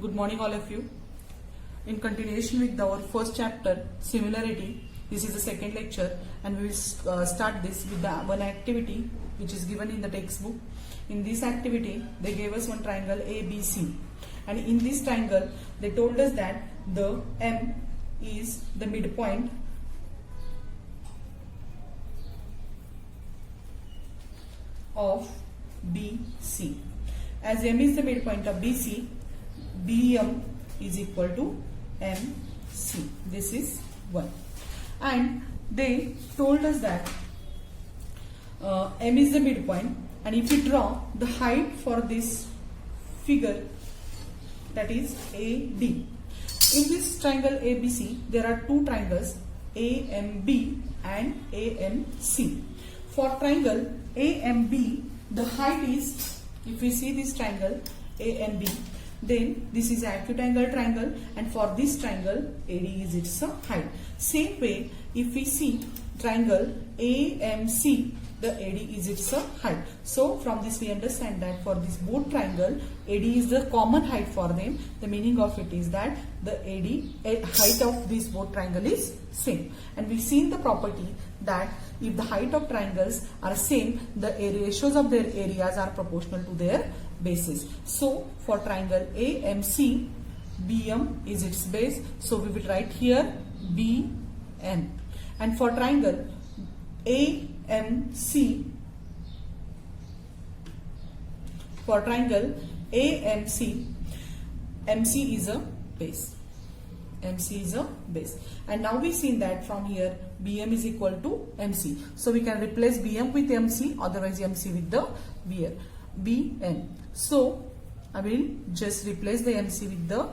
Good morning, all of you. In continuation with our first chapter, similarity, this is the second lecture, and we will start this with the one activity which is given in the textbook. In this activity, they gave us one triangle ABC, and in this triangle, they told us that the M is the midpoint of BC. As M is the midpoint of BC, BM is equal to MC. This is 1. And they told us that M is the midpoint, and if we draw the height for this figure, that is AD. In this triangle ABC, there are two triangles AMB and AMC. For triangle AMB, the height is, if we see this triangle AMB, then this is acute angle triangle, and for this triangle AD is its height. Same way, if we see triangle AMC, the AD is its height. So from this we understand that for this both triangle, AD is the common height for them. The meaning of it is that the AD height of this both triangle is same. And we've seen the property that if the height of triangles are same, the ratios of their areas are proportional to their bases. So for triangle AMC, BM is its base. So we will write here BM. And for triangle AMC, MC is a base. MC is a base. And now we've seen that from here BM is equal to MC. So we can replace BM with MC, otherwise MC with the BM. So I will just replace the MC with the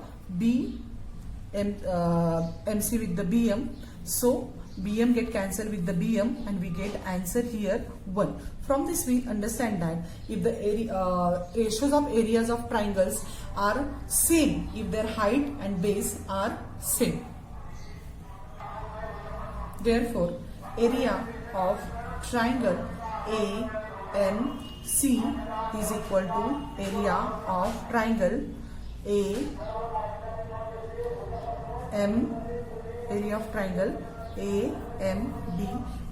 MC with the BM. So BM get cancelled with the BM, and we get answer here 1. From this we understand that if the ratios of areas of triangles are same, if their height and base are same, therefore area of triangle AMC is equal to area of triangle AMB.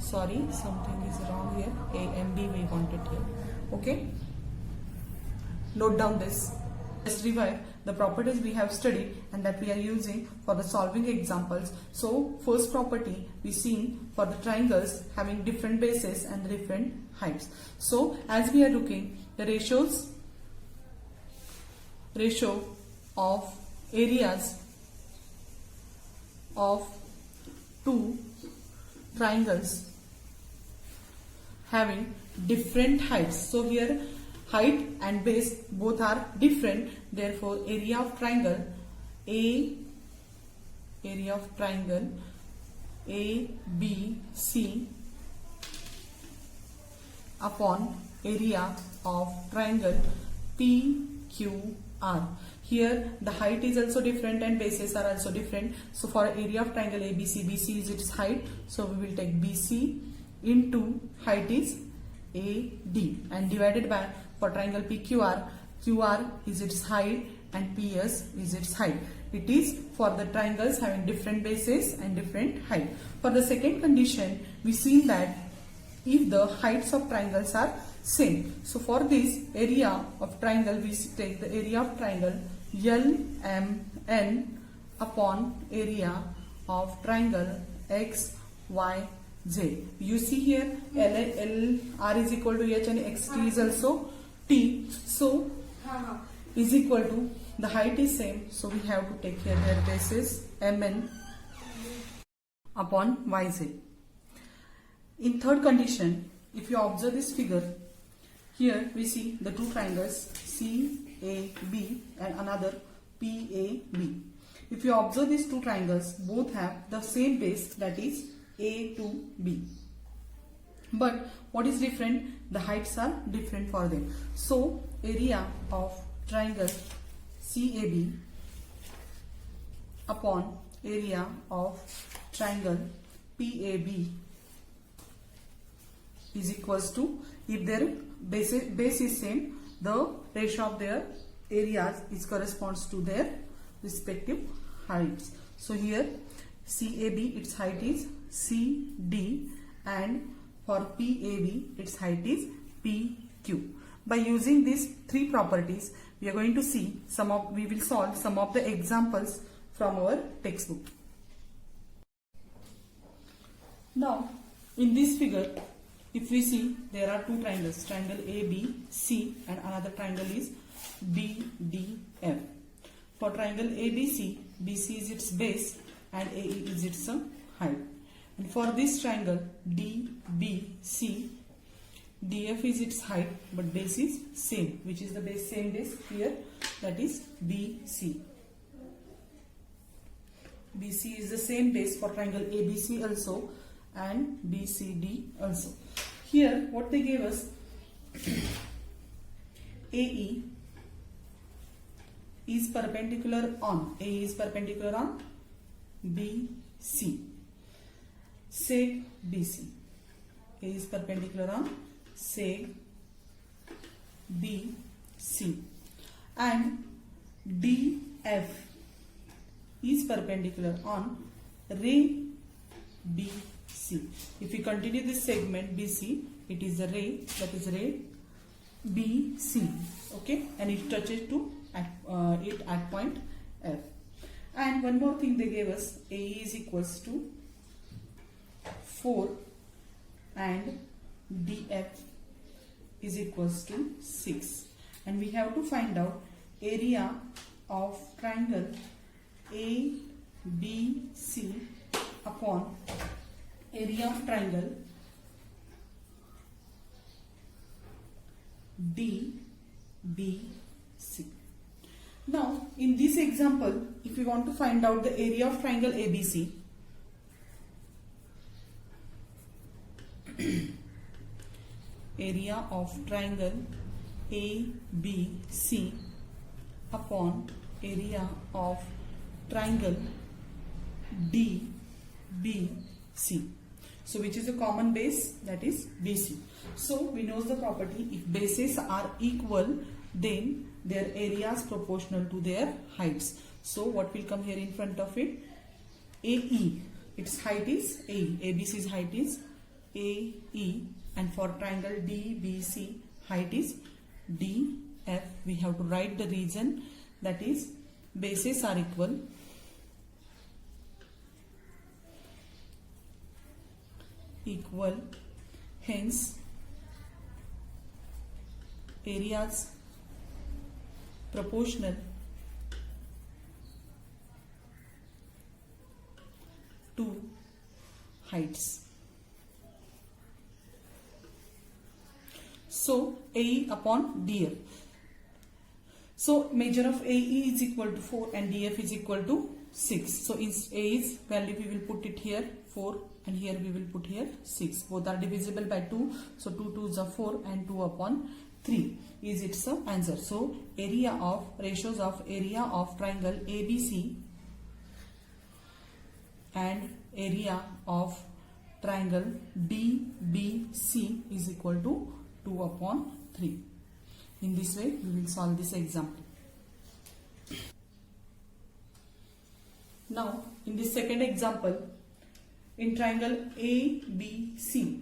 Sorry, something is wrong here. AMB we want it here. Okay. Note down this. Let's revive the properties we have studied and that we are using for the solving examples. So first property we seen for the triangles having different bases and different heights. So as we are looking, the ratio of areas of two triangles having different heights. So here height and base both are different, therefore area of triangle ABC upon area of triangle PQR. Here the height is also different and bases are also different. So for area of triangle ABC, BC is its height. So we will take BC into height is AD, and divided by for triangle PQR, QR is its height and PS is its height. It is for the triangles having different bases and different height. For the second condition, we see that if the heights of triangles are same. So for this area of triangle, we take the area of triangle LMN upon area of triangle XYZ. You see here LR is equal to H and XT is also T. So is equal to, the height is same, so we have to take here their basis MN upon YZ. In third condition, if you observe this figure, here we see the two triangles CAB and another PAB. If you observe these two triangles, both have the same base, that is A to B. But what is different? The heights are different for them. So area of triangle CAB upon area of triangle PAB is equals to, if their base is same, the ratio of their areas is corresponds to their respective heights. So here CAB, its height is CD, and for PAB its height is PQ. By using these three properties, we are going to see we will solve some of the examples from our textbook. Now in this figure, if we see, there are two triangles, triangle ABC and another triangle is BDF. For triangle ABC, BC is its base and AE is its height. And for this triangle DBC, DF is its height but base is same. Which is the base? Same base here, that is BC. BC is the same base for triangle ABC also and BCD also. Here what they gave us, AE is perpendicular on BC. Seg BC. A is perpendicular on seg BC. And DF is perpendicular on ray BC. If we continue this segment BC, it is a ray, that is ray BC. Okay, and it touches to it at point F. And one more thing they gave us, AE is equals to 4 and DF is equals to 6. And we have to find out area of triangle ABC upon area of triangle DBC. Now in this example, if we want to find out the area of triangle ABC, area of triangle ABC upon area of triangle DBC. So which is a common base, that is BC. So we know the property, if bases are equal, then their areas proportional to their heights. So what will come here in front of it? AE, its height is AE, ABC's height is AE, and for triangle DBC height is DF. We have to write the reason, that is bases are equal, hence areas proportional to heights. So AE upon DF. So measure of AE is equal to 4 and DF is equal to 6. So in A's value we will put it here 4 and here we will put here 6. Both are divisible by 2. So 2 2s are 4 and 2 upon 3 is its answer. So ratios of area of triangle ABC and area of triangle DBC is equal to 2 upon 3. In this way we will solve this example. Now in this second example, in triangle ABC,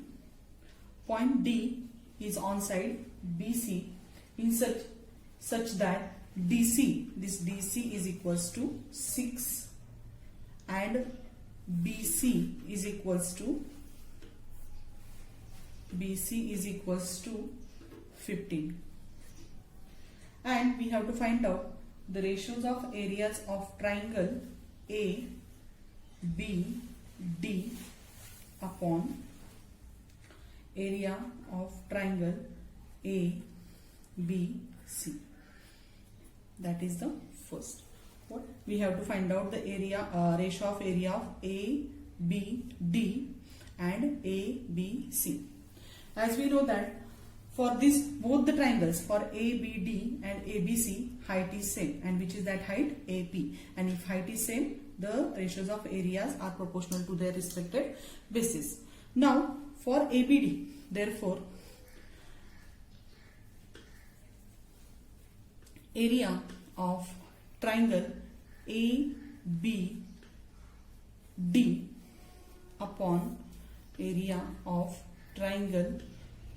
point D is on side BC in such that DC, this DC is equals to 6 and BC is equals to 15. And we have to find out the ratios of areas of triangle ABD upon area of triangle ABC. That is the first. What we have to find out the ratio of area of ABD and ABC. As we know that for this both the triangles for ABD and ABC height is same, and which is that height AP, and if height is same, the ratios of areas are proportional to their respective bases. Now for ABD, therefore area of triangle ABD upon area of triangle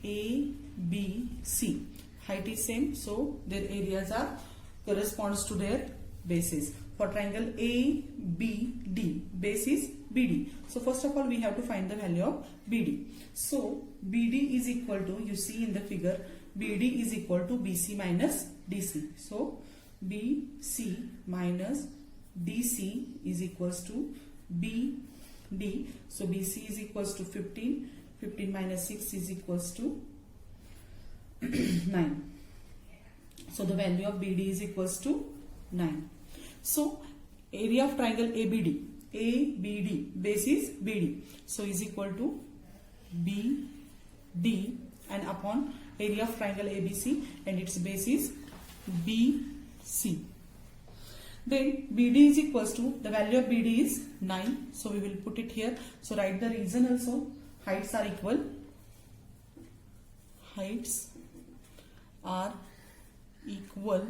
ABC. Height is same, so their areas are corresponds to their bases. For triangle ABD, base is BD. So first of all, we have to find the value of BD. So BD is equal to, you see in the figure, BD is equal to BC minus DC. So BC minus DC is equals to BD. So BC is equals to 15. 15 minus 6 is equals to 9. So the value of BD is equals to 9. So area of triangle ABD, base is BD. So is equal to BD and upon area of triangle ABC, and its base is BC. Then BD is equals to, the value of BD is 9. So we will put it here. So write the reason also. Heights are equal. Heights are equal.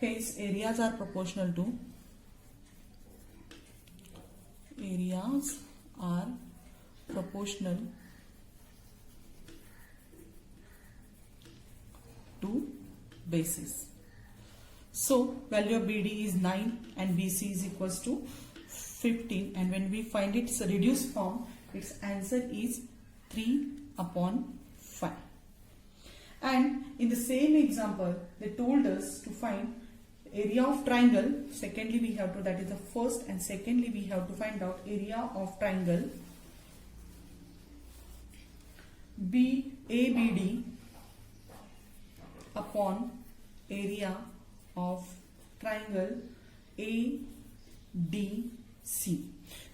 Hence areas are proportional to. Areas are proportional to bases. So value of BD is 9 and BC is equals to 15, and when we find its reduced form, its answer is 3/5. And in the same example, they told us to find area of triangle. Secondly, we have to, that is the first, and secondly we have to find out area of triangle ABD upon area of triangle ADC.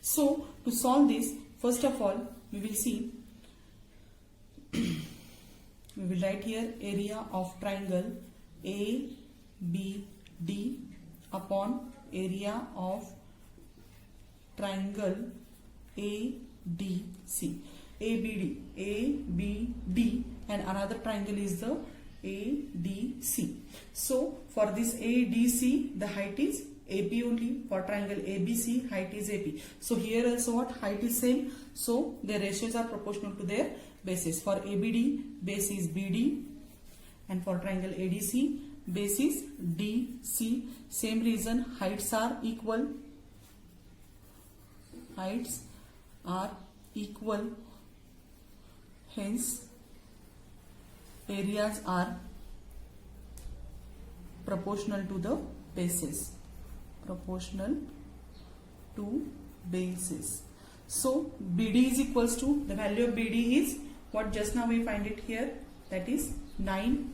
So to solve this, first of all, we will see, we will write here area of triangle ABD upon area of triangle ADC. ABD and another triangle is the ADC. So for this ADC, the height is AP only. For triangle ABC, height is AP. So here also what? Height is same. So their ratios are proportional to their bases. For ABD, base is BD, and for triangle ADC, base is DC. Same reason, heights are equal. Heights are equal. Hence, areas are proportional to the bases. Proportional to bases. So BD is equals to, the value of BD is what just now we find it here, that is 9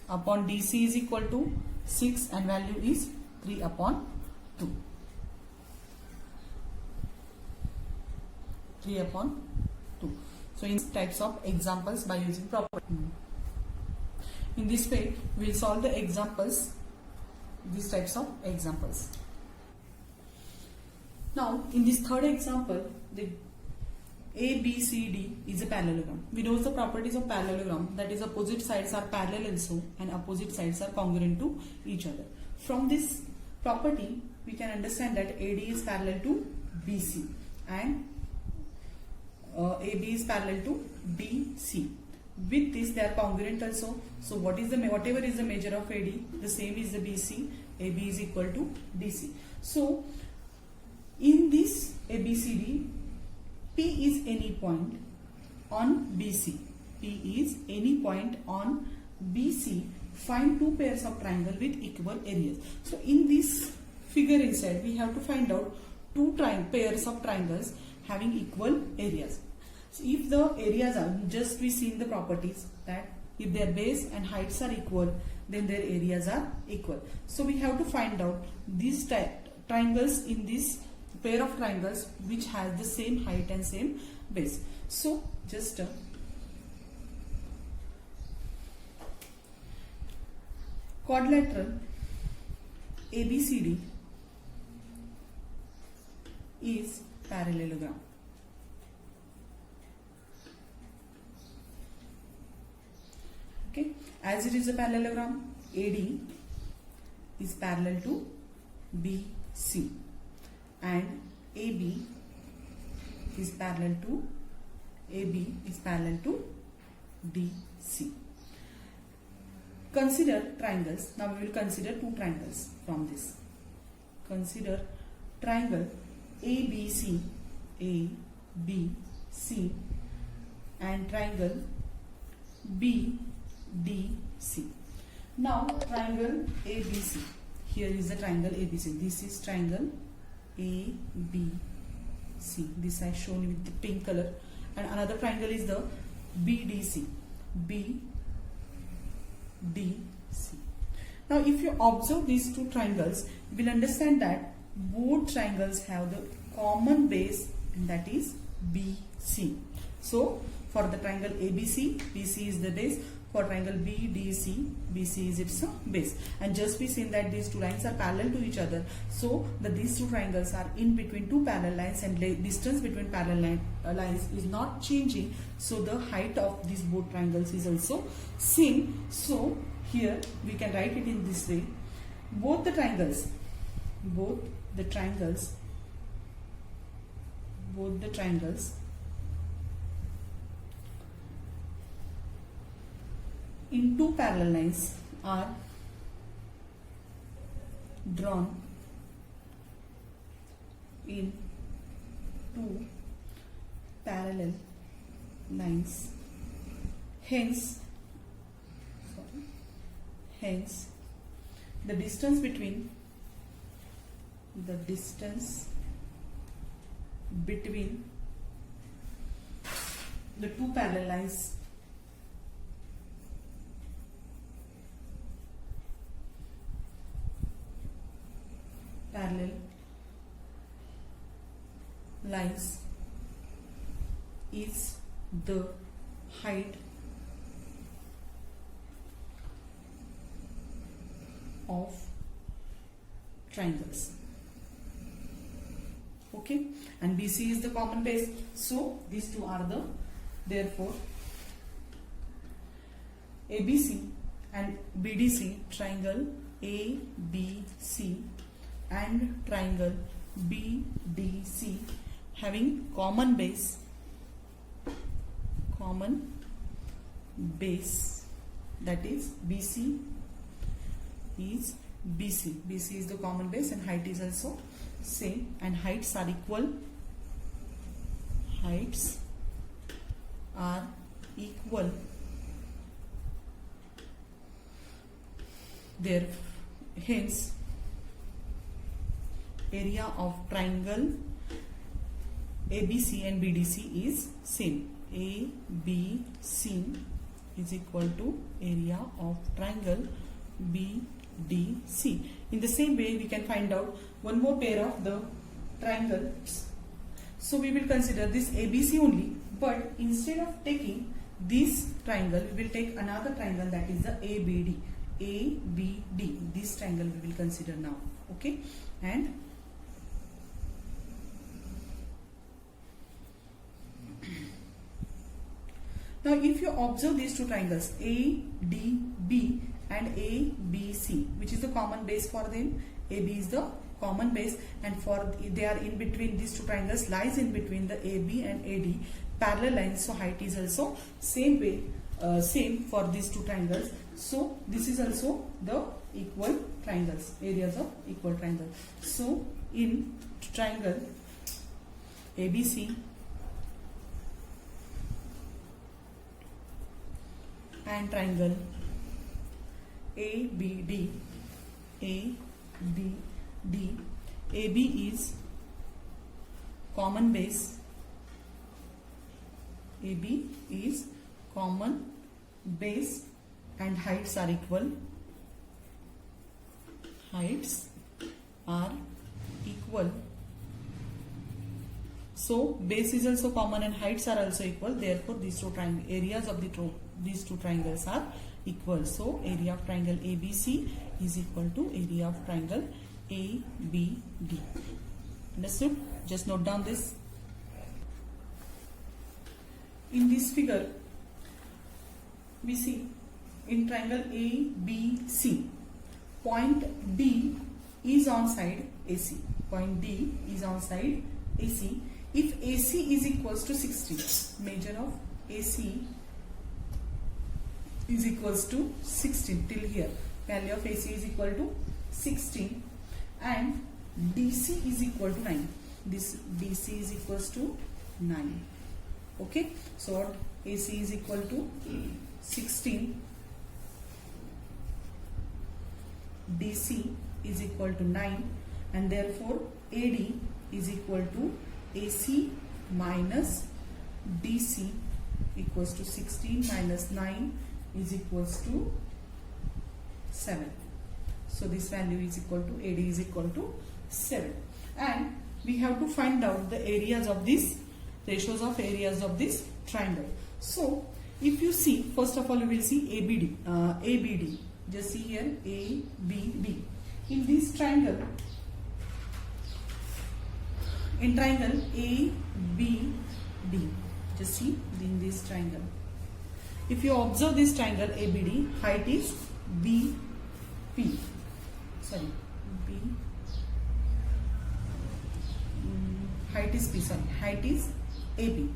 upon DC is equal to 6 and value is 3/2. 3/2. So in types of examples by using property. In this way, we will solve the examples, these types of examples. Now, in this third example, the ABCD is a parallelogram. We know the properties of parallelogram, that is opposite sides are parallel also and opposite sides are congruent to each other. From this property, we can understand that AD is parallel to BC and AB is parallel to BC. With this, they are congruent also. So what is the, whatever is the measure of AD, the same is the BC. AB is equal to DC. So in this ABCD, P is any point on BC. P is any point on BC. Find two pairs of triangle with equal areas. So in this figure inside, we have to find out two pairs of triangles having equal areas. So if the areas are, just we see in the properties that if their base and heights are equal, then their areas are equal. So we have to find out these triangles in this pair of triangles which has the same height and same base. So just quadrilateral ABCD is parallelogram. Okay, As it is a parallelogram, AD is parallel to BC and AB is parallel to DC. Consider triangles. Now we will consider two triangles from this. Consider triangle ABC and triangle BDC. Now triangle ABC. Here is the triangle ABC. This is triangle ABC. This I shown you with the pink color. And another triangle is the BDC. Now if you observe these two triangles, you will understand that both triangles have the common base, and that is BC. So for the triangle ABC, BC is the base. For triangle BDC, BC is its base. And just we seen that these two lines are parallel to each other. So these two triangles are in between two parallel lines, and distance between parallel lines is not changing. So the height of these both triangles is also same. So here we can write it in this way. Both the triangles in two parallel lines are drawn in two parallel lines. Hence the distance between the two parallel lines is the height of triangles. Okay, and BC is the common base. So these two are the, therefore ABC and BDC, triangle ABC and triangle BDC having common base, that is BC is BC. BC is the common base and height is also same, and heights are equal. There, hence area of triangle ABC and BDC is same. ABC is equal to area of triangle BDC. In the same way, we can find out one more pair of the triangles. So we will consider this ABC only, but instead of taking this triangle, we will take another triangle, that is the ABD. This triangle we will consider now. Okay, and now if you observe these two triangles ADB and ABC, which is the common base for them, AB is the common base, and for they are in between, these two triangles lies in between the AB and AD parallel lines, so height is also same way, same for these two triangles. So this is also the equal triangles, areas of equal triangle. So in triangle ABC and triangle ABD, AB is common base, AB is common base, and heights are equal. So base is also common and heights are also equal. Therefore, these two areas of these two triangles are equal. So area of triangle ABC is equal to area of triangle ABD. Understood? Just note down this. In this figure, we see in triangle ABC, point D is on side AC. Point D is on side AC. If AC is equals to 16, measure of AC is equals to 16 till here. Value of AC is equal to 16 and DC is equal to 9. This DC is equals to 9. Okay, so what AC is equal to 16, DC is equal to 9, and therefore AD is equal to AC minus DC equals to 16 minus 9 is equals to 7. So this value is equal to AD is equal to 7, and we have to find out the areas of this, ratios of areas of this triangle. So if you see, first of all you will see ABD. Just see here ABD. In this triangle, in triangle ABD, just see in this triangle. If you observe this triangle ABD, height is BP. Sorry, B. Height is P. Sorry, height is AB.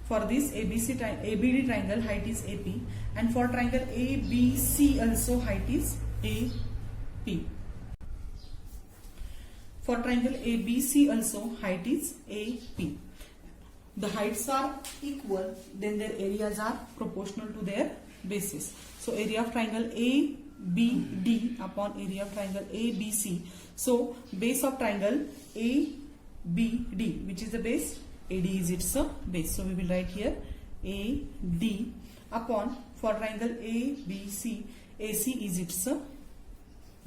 For this ABD triangle, height is AP, and for triangle ABC also height is AP. For triangle ABC also height is AP. The heights are equal, then their areas are proportional to their bases. So area of triangle ABD upon area of triangle ABC. So base of triangle ABD, which is the base? AD is its base. So we will write here AD upon, for triangle ABC, AC is its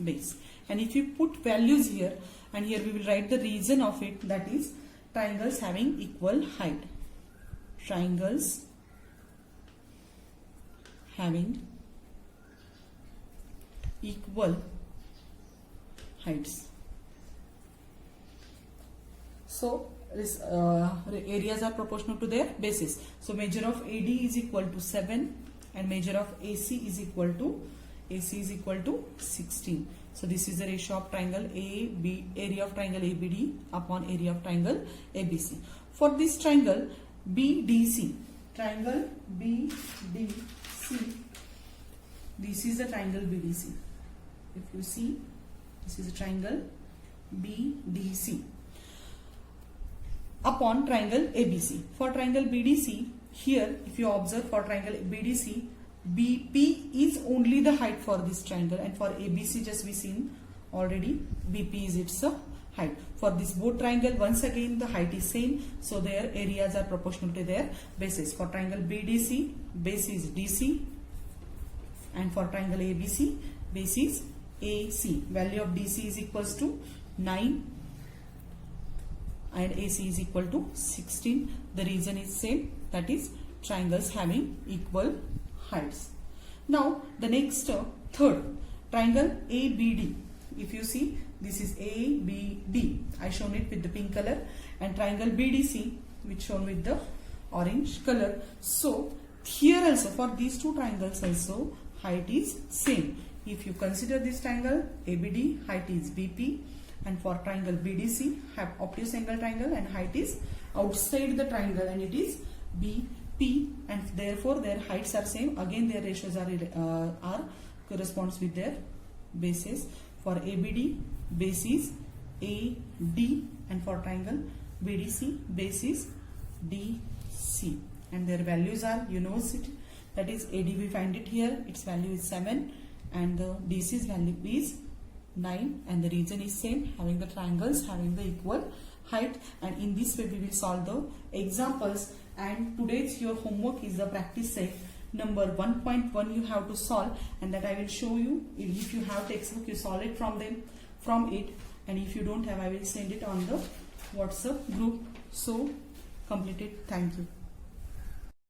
base. And if you put values here, and here we will write the reason of it, that is triangles having equal height. Triangles having equal heights. So this areas are proportional to their bases. So measure of AD is equal to 7 and measure of AC is equal to 16. So this is the ratio of triangle area of triangle ABD upon area of triangle ABC. For this triangle BDC, triangle BDC, this is the triangle BDC. If you see, this is a triangle BDC upon triangle ABC. For triangle BDC, here if you observe, for triangle BDC, BP is only the height for this triangle, and for ABC just we seen already BP is its height. For this both triangle, once again the height is same, so their areas are proportional to their bases. For triangle BDC, base is DC, and for triangle ABC, base is AC. Value of DC is equals to 9 and AC is equal to 16. The reason is same, that is triangles having equal heights. Now the next third, triangle ABD. If you see, this is ABD, I shown it with the pink color, and triangle BDC which shown with the orange color. So here also, for these two triangles also height is same. If you consider this triangle ABD, height is BP, and for triangle BDC, have obtuse angle triangle and height is outside the triangle and it is BP, and therefore their heights are same. Again their ratios are corresponds with their bases. For ABD, base is AD, and for triangle BDC, base is DC, and their values are, you know it, that is AD we find it here, its value is 7 and the DC's value is 9, and the reason is same, having the triangles having the equal height. And in this way we will solve the examples, and today's your homework is the practice set number 1.1 you have to solve, and that I will show you. If you have textbook, you solve it from it, and if you don't have, I will send it on the WhatsApp group. So complete it. Thank you.